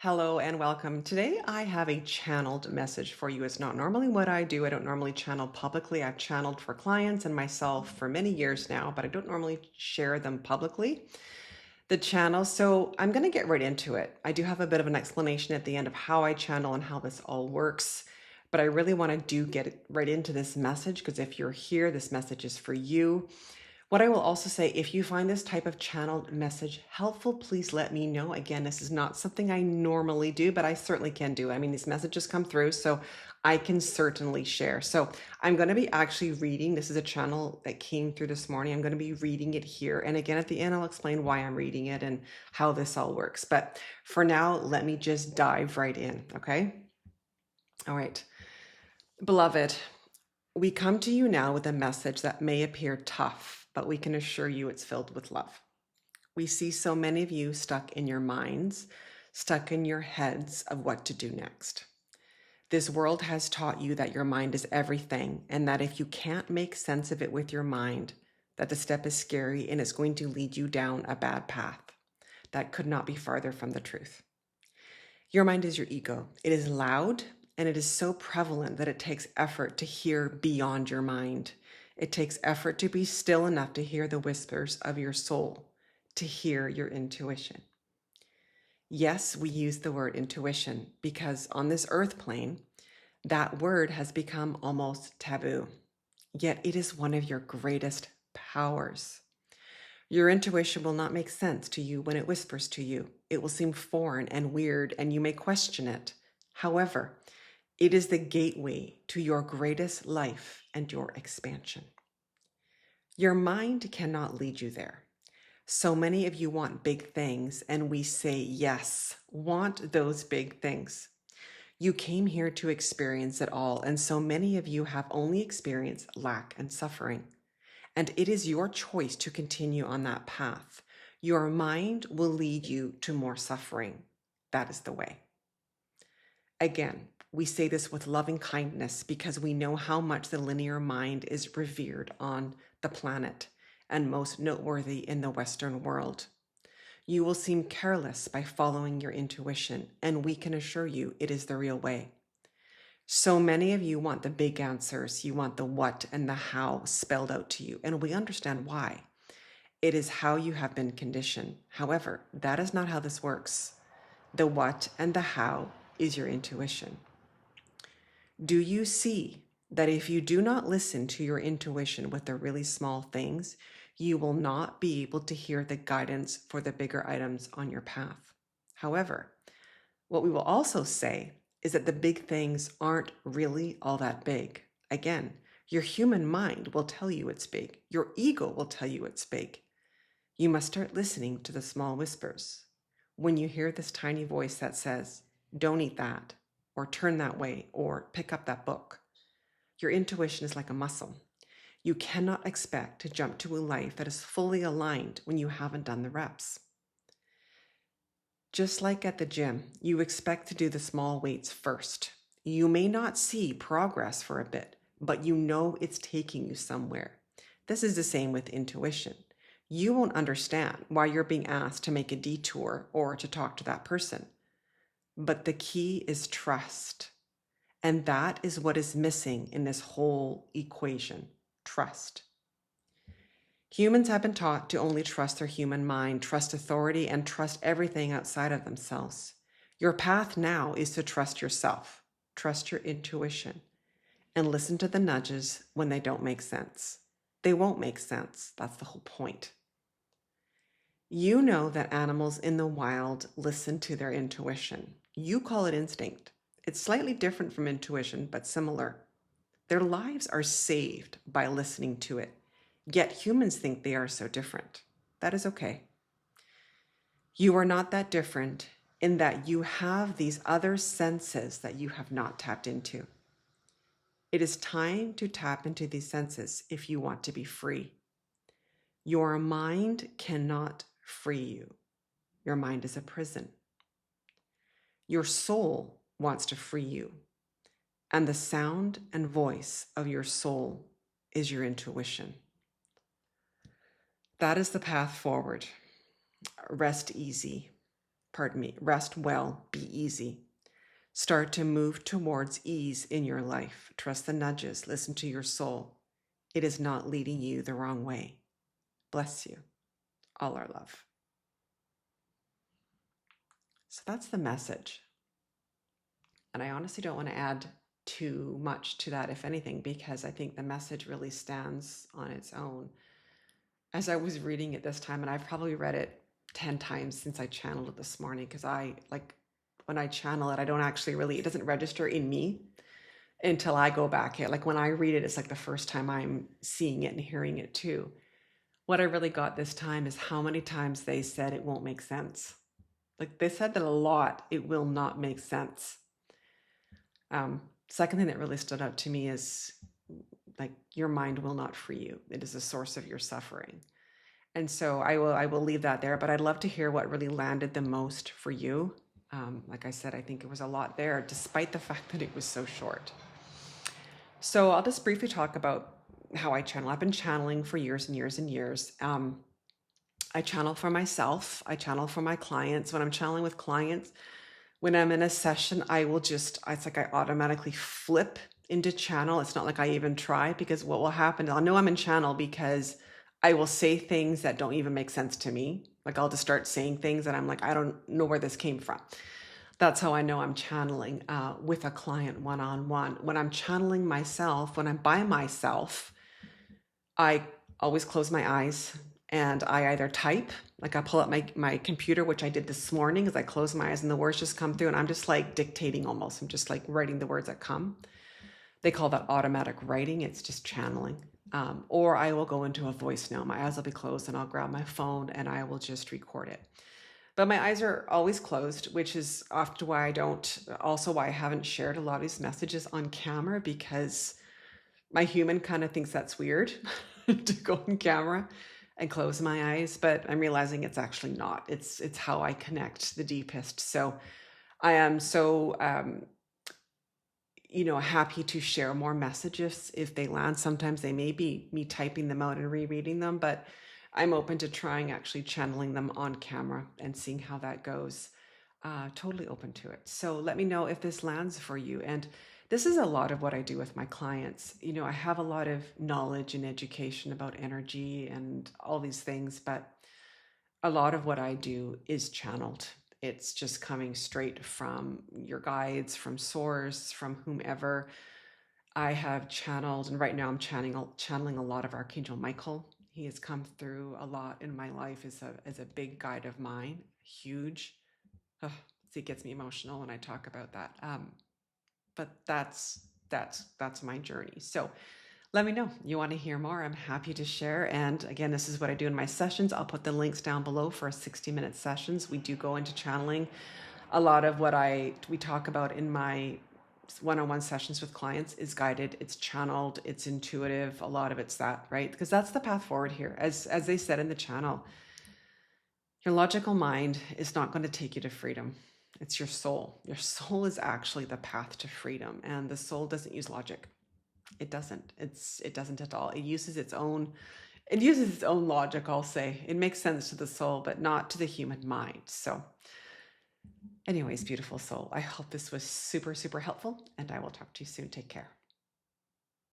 Hello and welcome. Today I have a channeled message for you. It's not normally what I do. I don't normally channel publicly. I've channeled for clients and myself for many years now, but I don't normally share them publicly. The channel, so I'm going to get right into it. I do have a bit of an explanation at the end of how I channel and how this all works, but I really want to get right into this message because if you're here, this message is for you. What I will also say, if you find this type of channeled message helpful, please let me know. Again, this is not something I normally do, but I certainly can do. I mean, these messages come through, so I can certainly share. So I'm going to be actually reading. This is a channel that came through this morning. I'm going to be reading it here. And again, at the end, I'll explain why I'm reading it and how this all works. But for now, let me just dive right in, okay? All right. Beloved, we come to you now with a message that may appear tough, but we can assure you it's filled with love. We see so many of you stuck in your minds, stuck in your heads of what to do next. This world has taught you that your mind is everything, and that if you can't make sense of it with your mind, that the step is scary and it's going to lead you down a bad path. That could not be farther from the truth. Your mind is your ego. It is loud and it is so prevalent that it takes effort to hear beyond your mind. It takes effort to be still enough to hear the whispers of your soul, to hear your intuition. Yes, we use the word intuition because on this earth plane, that word has become almost taboo. Yet it is one of your greatest powers. Your intuition will not make sense to you when it whispers to you. It will seem foreign and weird, and you may question it. However, it is the gateway to your greatest life and your expansion. Your mind cannot lead you there. So many of you want big things, and we say, yes, want those big things. You came here to experience it all, and so many of you have only experienced lack and suffering. And it is your choice to continue on that path. Your mind will lead you to more suffering. That is the way. Again, we say this with loving kindness because we know how much the linear mind is revered on the planet and most noteworthy in the Western world. You will seem careless by following your intuition, and we can assure you it is the real way. So many of you want the big answers. You want the what and the how spelled out to you, and we understand why. It is how you have been conditioned. However, that is not how this works. The what and the how is your intuition. Do you see that if you do not listen to your intuition with the really small things, you will not be able to hear the guidance for the bigger items on your path? However, what we will also say is that the big things aren't really all that big. Again, your human mind will tell you it's big. Your ego will tell you it's big. You must start listening to the small whispers. When you hear this tiny voice that says, don't eat that, or turn that way, or pick up that book, your intuition is like a muscle. You cannot expect to jump to a life that is fully aligned when you haven't done the reps. Just like at the gym, you expect to do the small weights first. You may not see progress for a bit, but you know it's taking you somewhere. This is the same with intuition. You won't understand why you're being asked to make a detour or to talk to that person. But the key is trust. And that is what is missing in this whole equation, trust. Humans have been taught to only trust their human mind, trust authority, and trust everything outside of themselves. Your path now is to trust yourself, trust your intuition, and listen to the nudges when they don't make sense. They won't make sense. That's the whole point. You know that animals in the wild listen to their intuition. You call it instinct. It's slightly different from intuition, but similar. Their lives are saved by listening to it. Yet humans think they are so different. That is okay. You are not that different in that you have these other senses that you have not tapped into. It is time to tap into these senses if you want to be free. Your mind cannot free you. Your mind is a prison. Your soul wants to free you. And the sound and voice of your soul is your intuition. That is the path forward. Rest easy. rest well, be easy. Start to move towards ease in your life. Trust the nudges, listen to your soul. It is not leading you the wrong way. Bless you. All our love. So that's the message. And I honestly don't want to add too much to that, if anything, because I think the message really stands on its own. As I was reading it this time, and I've probably read it 10 times since I channeled it this morning, because when I channel it, I don't actually really, it doesn't register in me until I go back. Like when I read it, it's like the first time I'm seeing it and hearing it too. What I really got this time is how many times they said it won't make sense. Like they said that a lot, it will not make sense. Second thing that really stood out to me is like your mind will not free you. It is a source of your suffering. And so I will leave that there, but I'd love to hear what really landed the most for you. Like I said, I think it was a lot there, despite the fact that it was so short. So I'll just briefly talk about how I channel. I've been channeling for years and years and years. I channel for myself. I channel for my clients. When I'm channeling with clients, when I'm in a session, it's like I automatically flip into channel. It's not like I even try, because what will happen, I'll know I'm in channel because I will say things that don't even make sense to me. Like I'll just start saying things that I'm like, I don't know where this came from. That's how I know I'm channeling with a client one-on-one. When I'm channeling myself, when I'm by myself, I always close my eyes and I either type, like I pull up my computer, which I did this morning, as I close my eyes and the words just come through and I'm just like dictating almost. I'm just like writing the words that come. They call that automatic writing. It's just channeling. Or I will go into a voice note. My eyes will be closed and I'll grab my phone and I will just record it. But my eyes are always closed, which is often why I haven't shared a lot of these messages on camera, because my human kind of thinks that's weird to go on camera and close my eyes, but I'm realizing it's actually not. It's how I connect the deepest. So I am so happy to share more messages if they land. Sometimes they may be me typing them out and rereading them, but I'm open to trying actually channeling them on camera and seeing how that goes. Totally open to it. So let me know if this lands for you. And this is a lot of what I do with my clients. I have a lot of knowledge and education about energy and all these things, but a lot of what I do is channeled. It's just coming straight from your guides, from source, from whomever. I have channeled, and right now I'm channeling a lot of Archangel Michael. He has come through a lot in my life as a big guide of mine, huge. It gets me emotional when I talk about that. But that's my journey. So let me know. You want to hear more? I'm happy to share. And again, this is what I do in my sessions. I'll put the links down below for 60-minute sessions. We do go into channeling. A lot of what we talk about in my one-on-one sessions with clients is guided, it's channeled, it's intuitive. A lot of it's that, right? Because that's the path forward here. As they said in the channel, your logical mind is not going to take you to freedom. It's your soul. Your soul is actually the path to freedom. And the soul doesn't use logic. It doesn't. It doesn't at all. It uses its own logic, I'll say. It makes sense to the soul, but not to the human mind. So anyways, beautiful soul, I hope this was super, super helpful, and I will talk to you soon. Take care.